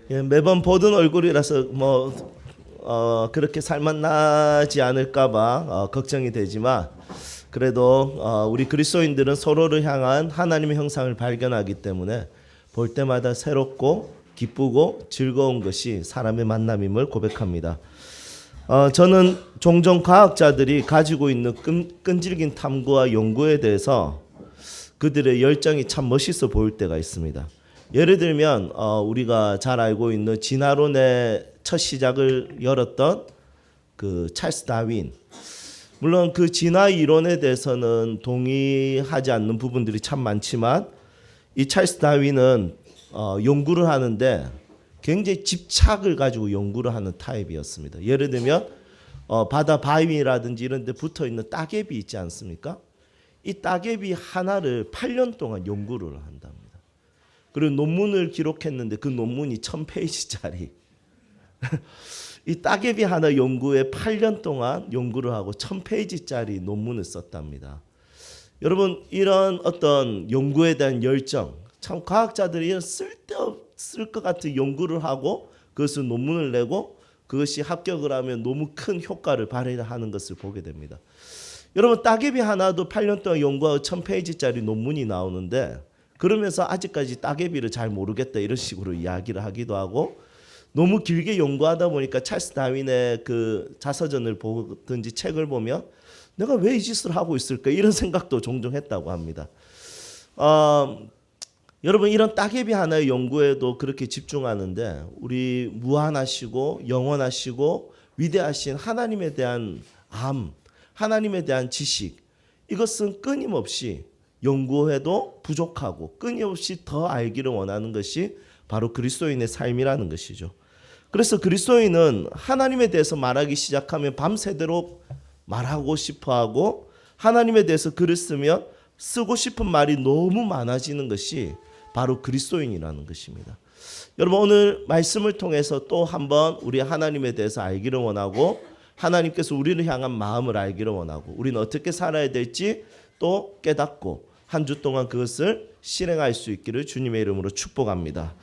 예, 매번 보던 얼굴이라서 그렇게 살맛나지 않을까봐 걱정이 되지만 그래도 우리 그리스도인들은 서로를 향한 하나님의 형상을 발견하기 때문에 볼 때마다 새롭고 기쁘고 즐거운 것이 사람의 만남임을 고백합니다. 저는 종종 과학자들이 가지고 있는 끈질긴 탐구와 연구에 대해서 그들의 열정이 참 멋있어 보일 때가 있습니다. 예를 들면 우리가 잘 알고 있는 진화론의 첫 시작을 열었던 그 찰스 다윈. 물론 그 진화 이론에 대해서는 동의하지 않는 부분들이 참 많지만 이 찰스 다윈은 연구를 하는데 굉장히 집착을 가지고 연구를 하는 타입이었습니다. 예를 들면 바다 바위라든지 이런 데 붙어 있는 따개비 있지 않습니까? 이 따개비 하나를 8년 동안 연구를 한답니다. 그리고 논문을 기록했는데 그 논문이 1000페이지짜리. 이 따개비 하나 연구에 8년 동안 연구를 하고 1000페이지짜리 논문을 썼답니다. 여러분 이런 어떤 연구에 대한 열정, 참 과학자들이 이런 쓸데없을 것 같은 연구를 하고 그것을 논문을 내고 그것이 합격을 하면 너무 큰 효과를 발휘하는 것을 보게 됩니다. 여러분 따개비 하나도 8년 동안 연구하고 1000페이지짜리 논문이 나오는데 그러면서 아직까지 따개비를 잘 모르겠다 이런 식으로 이야기를 하기도 하고 너무 길게 연구하다 보니까 찰스 다윈의 그 자서전을 보든지 책을 보면 내가 왜 이 짓을 하고 있을까 이런 생각도 종종 했다고 합니다. 여러분 이런 따개비 하나의 연구에도 그렇게 집중하는데 우리 무한하시고 영원하시고 위대하신 하나님에 대한 하나님에 대한 지식 이것은 끊임없이 연구해도 부족하고 끊임없이 더 알기를 원하는 것이 바로 그리스도인의 삶이라는 것이죠. 그래서 그리스도인은 하나님에 대해서 말하기 시작하면 밤새도록 말하고 싶어하고 하나님에 대해서 글을 쓰면 쓰고 싶은 말이 너무 많아지는 것이 바로 그리스도인이라는 것입니다. 여러분 오늘 말씀을 통해서 또 한번 우리 하나님에 대해서 알기를 원하고 하나님께서 우리를 향한 마음을 알기를 원하고 우리는 어떻게 살아야 될지 또 깨닫고 한 주 동안 그것을 실행할 수 있기를 주님의 이름으로 축복합니다.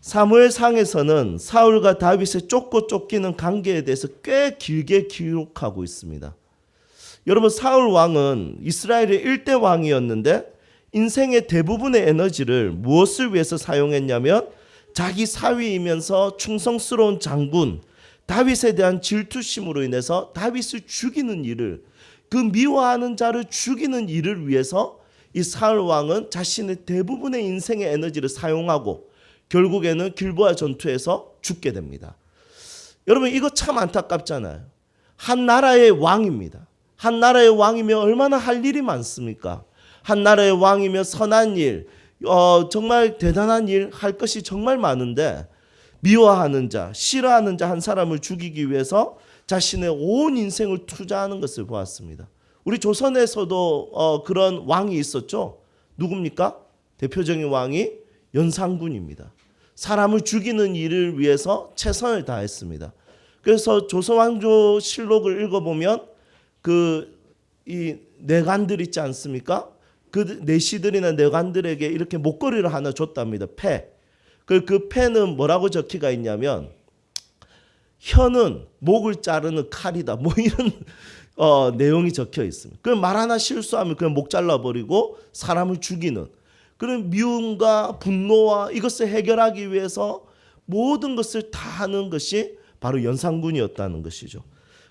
사무엘상에서는 사울과 다윗의 쫓고 쫓기는 관계에 대해서 꽤 길게 기록하고 있습니다. 여러분 사울 왕은 이스라엘의 1대 왕이었는데 인생의 대부분의 에너지를 무엇을 위해서 사용했냐면 자기 사위이면서 충성스러운 장군 다윗에 대한 질투심으로 인해서 다윗을 죽이는 일을 그 미워하는 자를 죽이는 일을 위해서 이 사울 왕은 자신의 대부분의 인생의 에너지를 사용하고 결국에는 길보아 전투에서 죽게 됩니다. 여러분 이거 참 안타깝잖아요. 한 나라의 왕입니다. 한 나라의 왕이면 얼마나 할 일이 많습니까? 한 나라의 왕이면 선한 일, 정말 대단한 일 할 것이 정말 많은데 미워하는 자, 싫어하는 자 한 사람을 죽이기 위해서 자신의 온 인생을 투자하는 것을 보았습니다. 우리 조선에서도 그런 왕이 있었죠. 누굽니까? 대표적인 왕이 연산군입니다. 사람을 죽이는 일을 위해서 최선을 다했습니다. 그래서 조선왕조실록을 읽어보면 이 내관들 있지 않습니까? 그 내시들이나 내관들에게 이렇게 목걸이를 하나 줬답니다. 패. 그 패는 뭐라고 적혀가 있냐면 혀는 목을 자르는 칼이다. 뭐 이런 내용이 적혀 있습니다. 그 말 하나 실수하면 그냥 목 잘라버리고 사람을 죽이는 그런 미움과 분노와 이것을 해결하기 위해서 모든 것을 다 하는 것이 바로 연산군이었다는 것이죠.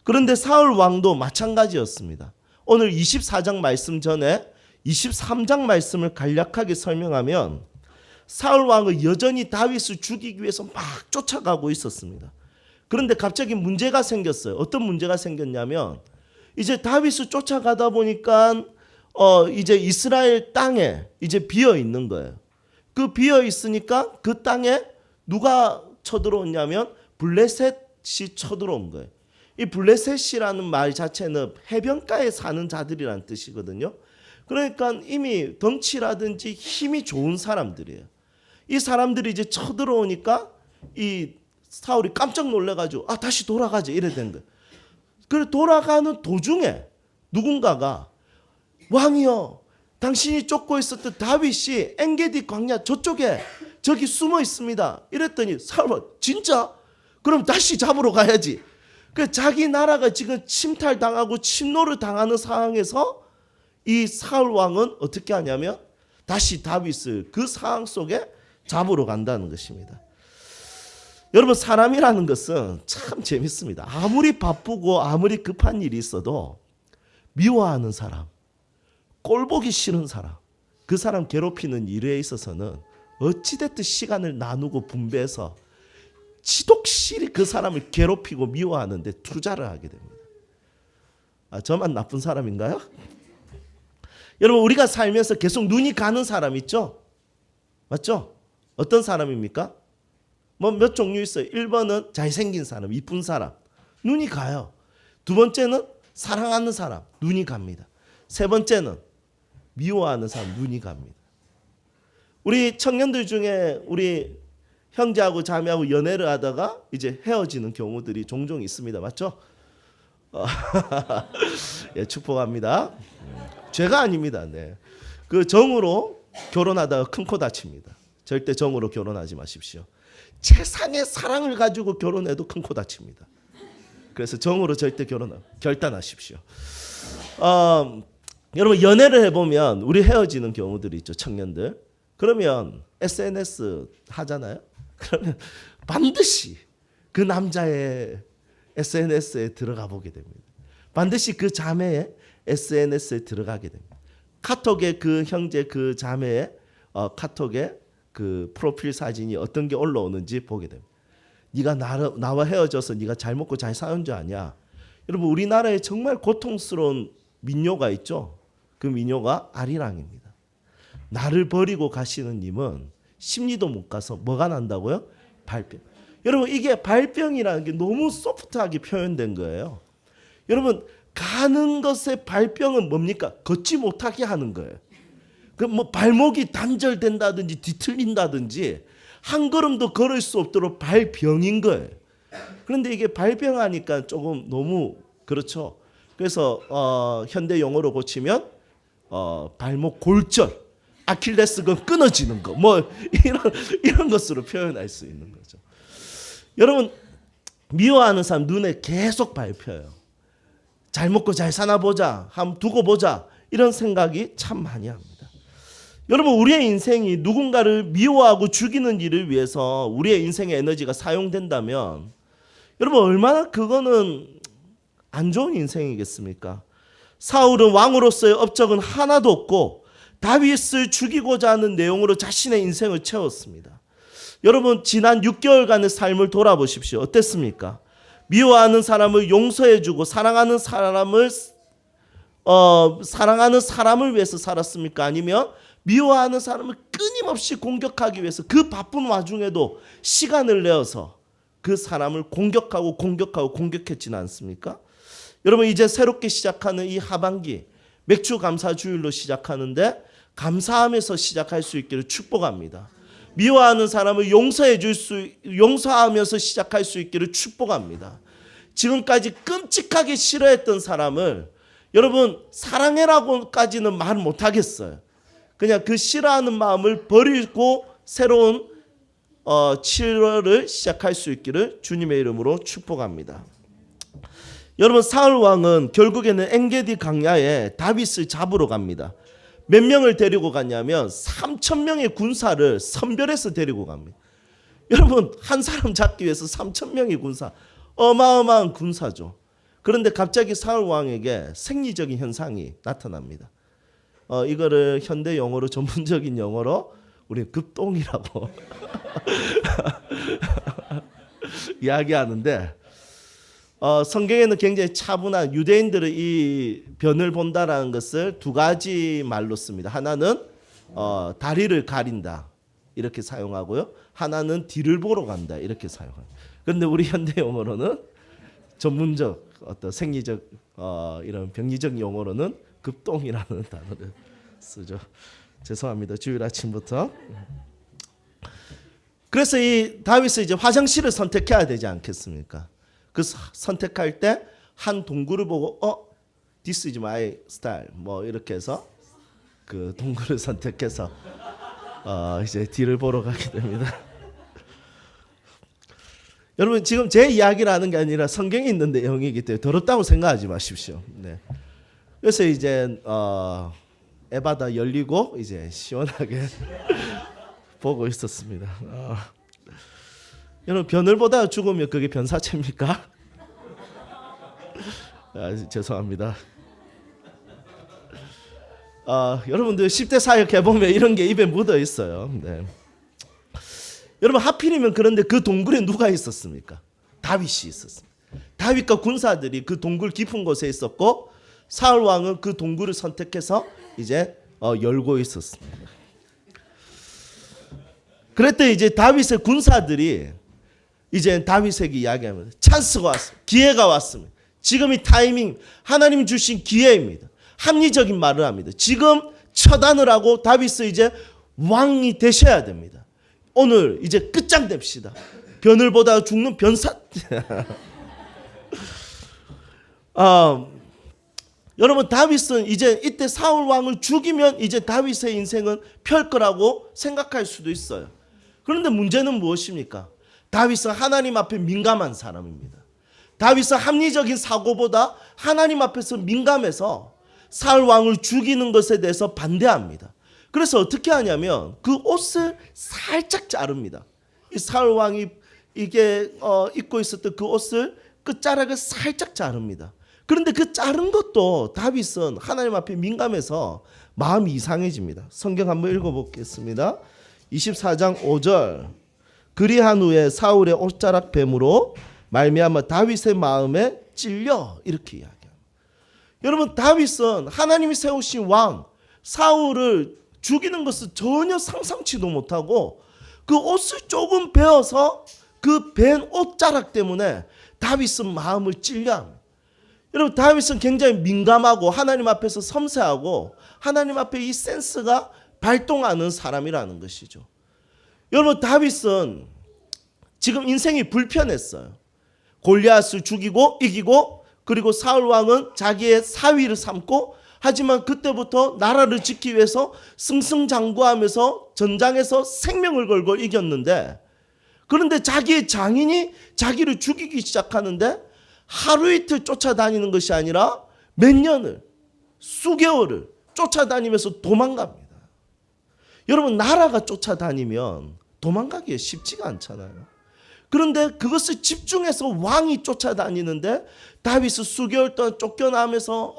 그런데 사울 왕도 마찬가지였습니다. 오늘 24장 말씀 전에 23장 말씀을 간략하게 설명하면 사울 왕은 여전히 다윗을 죽이기 위해서 막 쫓아가고 있었습니다. 그런데 갑자기 문제가 생겼어요. 어떤 문제가 생겼냐면 이제 다윗을 쫓아가다 보니까 이제 이스라엘 땅에 이제 비어 있는 거예요. 그 비어 있으니까 그 땅에 누가 쳐들어오냐면 블레셋이 쳐들어온 거예요. 이 블레셋이라는 말 자체는 해변가에 사는 자들이라는 뜻이거든요. 그러니까 이미 덩치라든지 힘이 좋은 사람들이에요. 이 사람들이 이제 쳐들어오니까 이 사울이 깜짝 놀래가지고 다시 돌아가자 이래 된 거예요. 그래 돌아가는 도중에 누군가가 왕이여 당신이 쫓고 있었던 다윗이 엔게디 광야 저쪽에 저기 숨어 있습니다. 이랬더니 사울은 진짜? 그럼 다시 잡으러 가야지. 그 자기 나라가 지금 침탈당하고 침노를 당하는 상황에서 이 사울 왕은 어떻게 하냐면 다시 다윗을 그 상황 속에 잡으러 간다는 것입니다. 여러분, 사람이라는 것은 참 재밌습니다. 아무리 바쁘고 아무리 급한 일이 있어도 미워하는 사람, 꼴보기 싫은 사람, 그 사람 괴롭히는 일에 있어서는 어찌됐든 시간을 나누고 분배해서 지독실히 그 사람을 괴롭히고 미워하는데 투자를 하게 됩니다. 저만 나쁜 사람인가요? 여러분, 우리가 살면서 계속 눈이 가는 사람 있죠? 맞죠? 어떤 사람입니까? 뭐 몇 종류 있어요. 1번은 잘생긴 사람, 이쁜 사람, 눈이 가요. 두 번째는 사랑하는 사람, 눈이 갑니다. 세 번째는 미워하는 사람, 눈이 갑니다. 우리 청년들 중에 우리 형제하고 자매하고 연애를 하다가 이제 헤어지는 경우들이 종종 있습니다. 맞죠? 예, 축복합니다. 죄가 아닙니다. 네. 그 정으로 결혼하다가 큰 코 다칩니다. 절대 정으로 결혼하지 마십시오. 세상의 사랑을 가지고 결혼해도 큰 코 다칩니다. 그래서 정으로 절대 결단하십시오. 여러분, 연애를 해보면 우리 헤어지는 경우들이 있죠. 청년들. 그러면 SNS 하잖아요. 그러면 반드시 그 남자의 SNS에 들어가 보게 됩니다. 반드시 그 자매의 SNS에 들어가게 됩니다. 카톡에 그 형제 그 자매의 카톡에 그 프로필 사진이 어떤 게 올라오는지 보게 됩니다. 네가 나와 헤어져서 네가 잘 먹고 잘 사는 줄 아냐? 여러분, 우리나라에 정말 고통스러운 민요가 있죠. 그 민요가 아리랑입니다. 나를 버리고 가시는 님은 심리도 못 가서 뭐가 난다고요? 발병. 여러분, 이게 발병이라는 게 너무 소프트하게 표현된 거예요. 여러분, 가는 것의 발병은 뭡니까? 걷지 못하게 하는 거예요. 그 뭐 발목이 단절된다든지 뒤틀린다든지 한 걸음도 걸을 수 없도록 발병인 거예요. 그런데 이게 발병하니까 조금 너무 그렇죠. 그래서 현대 용어로 고치면 발목 골절, 아킬레스건 끊어지는 거, 뭐 이런 것으로 표현할 수 있는 거죠. 여러분, 미워하는 사람 눈에 계속 밟혀요. 잘 먹고 잘 사나 보자, 한번 두고 보자, 이런 생각이 참 많이 합니다. 여러분, 우리의 인생이 누군가를 미워하고 죽이는 일을 위해서 우리의 인생의 에너지가 사용된다면 여러분, 얼마나 그거는 안 좋은 인생이겠습니까? 사울은 왕으로서의 업적은 하나도 없고 다윗을 죽이고자 하는 내용으로 자신의 인생을 채웠습니다. 여러분, 지난 6개월간의 삶을 돌아보십시오. 어땠습니까? 미워하는 사람을 용서해주고 사랑하는 사람을 위해서 살았습니까? 아니면 미워하는 사람을 끊임없이 공격하기 위해서 그 바쁜 와중에도 시간을 내어서 그 사람을 공격했지는 않습니까? 여러분, 이제 새롭게 시작하는 이 하반기 맥주 감사 주일로 시작하는데 감사하면서 시작할 수 있기를 축복합니다. 미워하는 사람을 용서하면서 시작할 수 있기를 축복합니다. 지금까지 끔찍하게 싫어했던 사람을 여러분, 사랑해라고까지는 말 못하겠어요. 그냥 그 싫어하는 마음을 버리고 새로운 7월을 시작할 수 있기를 주님의 이름으로 축복합니다. 여러분, 사울 왕은 결국에는 엔게디 광야에 다윗을 잡으러 갑니다. 몇 명을 데리고 갔냐면 3,000명의 군사를 선별해서 데리고 갑니다. 여러분, 한 사람 잡기 위해서 3,000명의 군사, 어마어마한 군사죠. 그런데 갑자기 사울 왕에게 생리적인 현상이 나타납니다. 이거를 현대 용어로, 전문적인 용어로 우리 급동이라고 이야기하는데, 성경에는 굉장히 차분한, 유대인들은 이 변을 본다라는 것을 두 가지 말로 씁니다. 하나는 다리를 가린다 이렇게 사용하고요. 하나는 뒤를 보러 간다 이렇게 사용합니다. 그런데 우리 현대 용어로는 전문적 어떤 생리적 이런 병리적 용어로는 급동이라는 단어를 쓰죠. 죄송합니다. 주일 아침부터. 그래서 이 다윗은 이제 화장실을 선택해야 되지 않겠습니까? 그 선택할 때 한 동굴을 보고 This is my style 뭐 이렇게 해서 그 동굴을 선택해서 이제 뒤를 보러 가게 됩니다. 여러분 지금 제 이야기를 하는 게 아니라 성경에 있는 내용이기 때문에 더럽다고 생각하지 마십시오. 네. 그래서 이제 에바다 열리고 이제 시원하게 보고 있었습니다. 여러분 변을 보다 죽으면 그게 변사체입니까? 죄송합니다. 여러분들 10대 사역 해보면 이런 게 입에 묻어 있어요. 네. 여러분 하필이면 그런데 그 동굴에 누가 있었습니까? 다윗이 있었습니다. 다윗과 군사들이 그 동굴 깊은 곳에 있었고 사울 왕은 그 동굴을 선택해서 이제 열고 있었습니다. 그랬더니 이제 다윗의 군사들이 이제 다윗에게 이야기합니다. 찬스가 왔습니다. 기회가 왔습니다. 지금 이 타이밍 하나님 주신 기회입니다. 합리적인 말을 합니다. 지금 처단을 하고 다윗은 이제 왕이 되셔야 됩니다. 오늘 이제 끝장냅시다. 변을 보다 죽는 변사. 여러분 다윗은 이제 이때 사울 왕을 죽이면 이제 다윗의 인생은 펼 거라고 생각할 수도 있어요. 그런데 문제는 무엇입니까? 다윗은 하나님 앞에 민감한 사람입니다. 다윗은 합리적인 사고보다 하나님 앞에서 민감해서 사울 왕을 죽이는 것에 대해서 반대합니다. 그래서 어떻게 하냐면 그 옷을 살짝 자릅니다. 이 사울 왕이 이게 입고 있었던 그 옷을 끝자락을 살짝 자릅니다. 그런데 그 자른 것도 다윗은 하나님 앞에 민감해서 마음이 이상해집니다. 성경 한번 읽어보겠습니다. 24장 5절 그리한 후에 사울의 옷자락 뱀으로 말미암아 다윗의 마음에 찔려 이렇게 이야기합니다. 여러분 다윗은 하나님이 세우신 왕 사울을 죽이는 것을 전혀 상상치도 못하고 그 옷을 조금 베어서 그 벤 옷자락 때문에 다윗은 마음을 찔려합니다. 여러분 다윗은 굉장히 민감하고 하나님 앞에서 섬세하고 하나님 앞에 이 센스가 발동하는 사람이라는 것이죠. 여러분 다윗은 지금 인생이 불편했어요. 골리앗을 죽이고 이기고 그리고 사울 왕은 자기의 사위를 삼고 하지만 그때부터 나라를 지키기 위해서 승승장구하면서 전장에서 생명을 걸고 이겼는데 그런데 자기의 장인이 자기를 죽이기 시작하는데 하루 이틀 쫓아다니는 것이 아니라 몇 년을 수개월을 쫓아다니면서 도망갑니다. 여러분 나라가 쫓아다니면 도망가기 쉽지가 않잖아요. 그런데 그것을 집중해서 왕이 쫓아다니는데 다윗은 수개월 동안 쫓겨나면서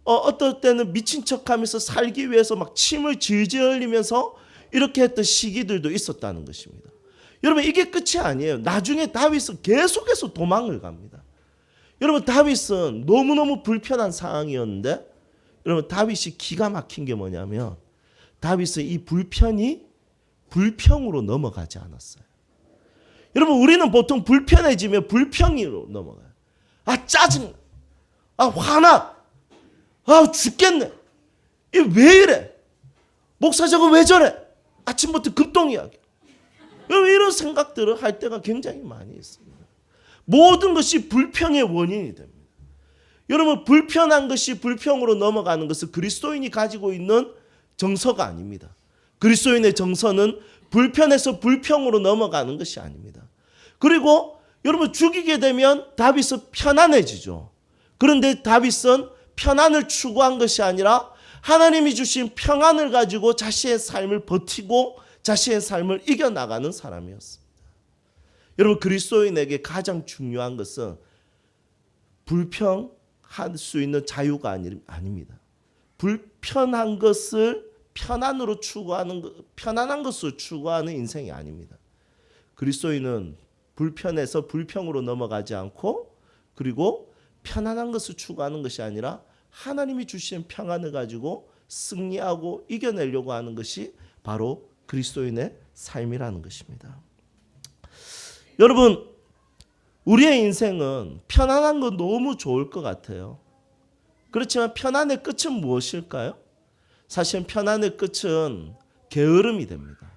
어떨 때는 미친 척하면서 살기 위해서 막 침을 질질 흘리면서 이렇게 했던 시기들도 있었다는 것입니다. 여러분 이게 끝이 아니에요. 나중에 다윗은 계속해서 도망을 갑니다. 여러분 다윗은 너무너무 불편한 상황이었는데 여러분 다윗이 기가 막힌 게 뭐냐면 다윗은 이 불편이 불평으로 넘어가지 않았어요. 여러분 우리는 보통 불편해지면 불평으로 넘어가요. 아 짜증나. 아 화나. 아 죽겠네. 이 왜 이래? 목사 저거 왜 저래? 아침부터 급동이야기. 여러분 이런 생각들을 할 때가 굉장히 많이 있습니다. 모든 것이 불평의 원인이 됩니다. 여러분 불편한 것이 불평으로 넘어가는 것은 그리스도인이 가지고 있는 정서가 아닙니다. 그리스도인의 정서는 불편해서 불평으로 넘어가는 것이 아닙니다. 그리고 여러분 죽이게 되면 다윗은 편안해지죠. 그런데 다윗은 편안을 추구한 것이 아니라 하나님이 주신 평안을 가지고 자신의 삶을 버티고 자신의 삶을 이겨나가는 사람이었습니다. 여러분 그리스도인에게 가장 중요한 것은 불평할 수 있는 자유가 아닙니다. 불편한 것을 편안으로 추구하는 편안한 것을 추구하는 인생이 아닙니다. 그리스도인은 불편해서 불평으로 넘어가지 않고 그리고 편안한 것을 추구하는 것이 아니라 하나님이 주신 평안을 가지고 승리하고 이겨내려고 하는 것이 바로 그리스도인의 삶이라는 것입니다. 여러분 우리의 인생은 편안한 건 너무 좋을 것 같아요. 그렇지만 편안의 끝은 무엇일까요? 사실 편안의 끝은 게으름이 됩니다.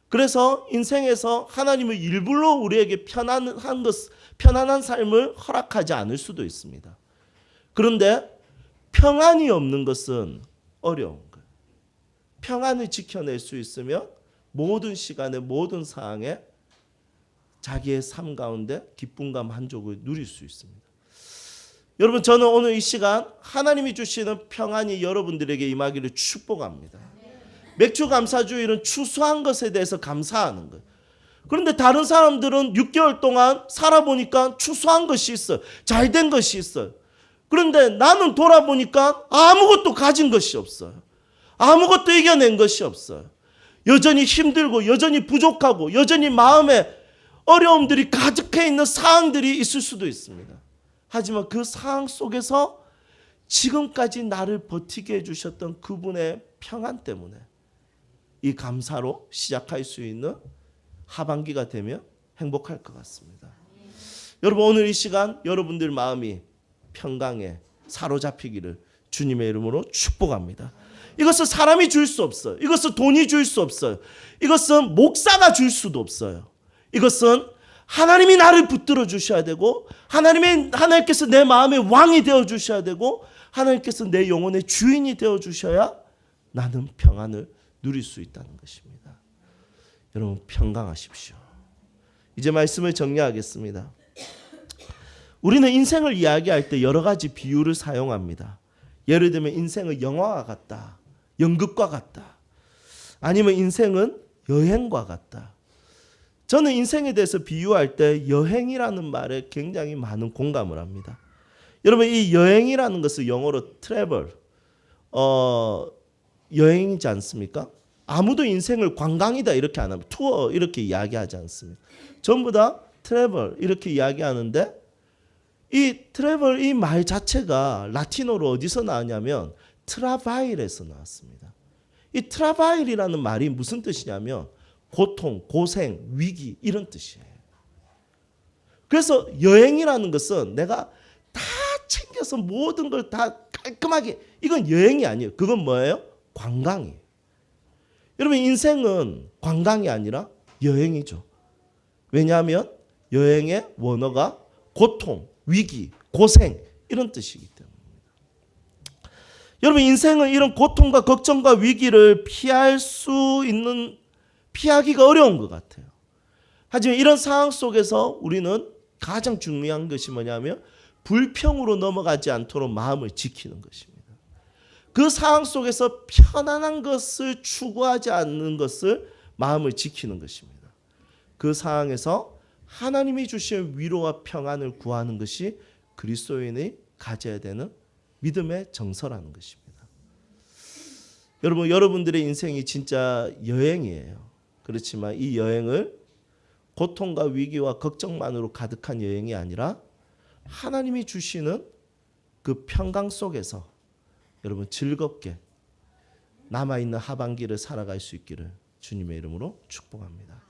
그래서 인생에서 하나님은 일부러 우리에게 편안한 삶을 허락하지 않을 수도 있습니다. 그런데 평안이 없는 것은 어려운 거예요. 평안을 지켜낼 수 있으면 모든 시간에 모든 상황에 자기의 삶 가운데 기쁨과 만족을 누릴 수 있습니다. 여러분, 저는 오늘 이 시간 하나님이 주시는 평안이 여러분들에게 임하기를 축복합니다. 맥주 감사주일은 추수한 것에 대해서 감사하는 거예요. 그런데 다른 사람들은 6개월 동안 살아보니까 추수한 것이 있어요. 잘된 것이 있어요. 그런데 나는 돌아보니까 아무것도 가진 것이 없어요. 아무것도 이겨낸 것이 없어요. 여전히 힘들고 여전히 부족하고 여전히 마음에 어려움들이 가득해 있는 상황들이 있을 수도 있습니다. 하지만 그 상황 속에서 지금까지 나를 버티게 해주셨던 그분의 평안 때문에 이 감사로 시작할 수 있는 하반기가 되면 행복할 것 같습니다. 여러분, 오늘 이 시간 여러분들 마음이 평강에 사로잡히기를 주님의 이름으로 축복합니다. 이것은 사람이 줄 수 없어요. 이것은 돈이 줄 수 없어요. 이것은 목사가 줄 수도 없어요. 이것은 하나님이 나를 붙들어 주셔야 되고 하나님께서 내 마음의 왕이 되어 주셔야 되고 하나님께서 내 영혼의 주인이 되어 주셔야 나는 평안을 누릴 수 있다는 것입니다. 여러분, 평강하십시오. 이제 말씀을 정리하겠습니다. 우리는 인생을 이야기할 때 여러 가지 비유를 사용합니다. 예를 들면 인생은 영화와 같다. 연극과 같다. 아니면 인생은 여행과 같다. 저는 인생에 대해서 비유할 때 여행이라는 말에 굉장히 많은 공감을 합니다. 여러분, 이 여행이라는 것은 영어로 트래블, 여행이지 않습니까? 아무도 인생을 관광이다 이렇게 안 합니다. 투어 이렇게 이야기하지 않습니다. 전부 다 트래블 이렇게 이야기하는데 이 트래블 이 말 자체가 라틴어로 어디서 나왔냐면 트라바일에서 나왔습니다. 이 트라바일이라는 말이 무슨 뜻이냐면 고통, 고생, 위기 이런 뜻이에요. 그래서 여행이라는 것은 내가 다 챙겨서 모든 걸 다 깔끔하게, 이건 여행이 아니에요. 그건 뭐예요? 관광이에요. 여러분, 인생은 관광이 아니라 여행이죠. 왜냐하면 여행의 원어가 고통, 위기, 고생 이런 뜻이기 때문입니다. 여러분, 인생은 이런 고통과 걱정과 위기를 피하기가 어려운 것 같아요. 하지만 이런 상황 속에서 우리는 가장 중요한 것이 뭐냐면 불평으로 넘어가지 않도록 마음을 지키는 것입니다. 그 상황 속에서 편안한 것을 추구하지 않는 것을 마음을 지키는 것입니다. 그 상황에서 하나님이 주신 위로와 평안을 구하는 것이 그리스도인이 가져야 되는 믿음의 정서라는 것입니다. 여러분, 여러분들의 인생이 진짜 여행이에요. 그렇지만 이 여행을 고통과 위기와 걱정만으로 가득한 여행이 아니라 하나님이 주시는 그 평강 속에서 여러분 즐겁게 남아있는 하반기를 살아갈 수 있기를 주님의 이름으로 축복합니다.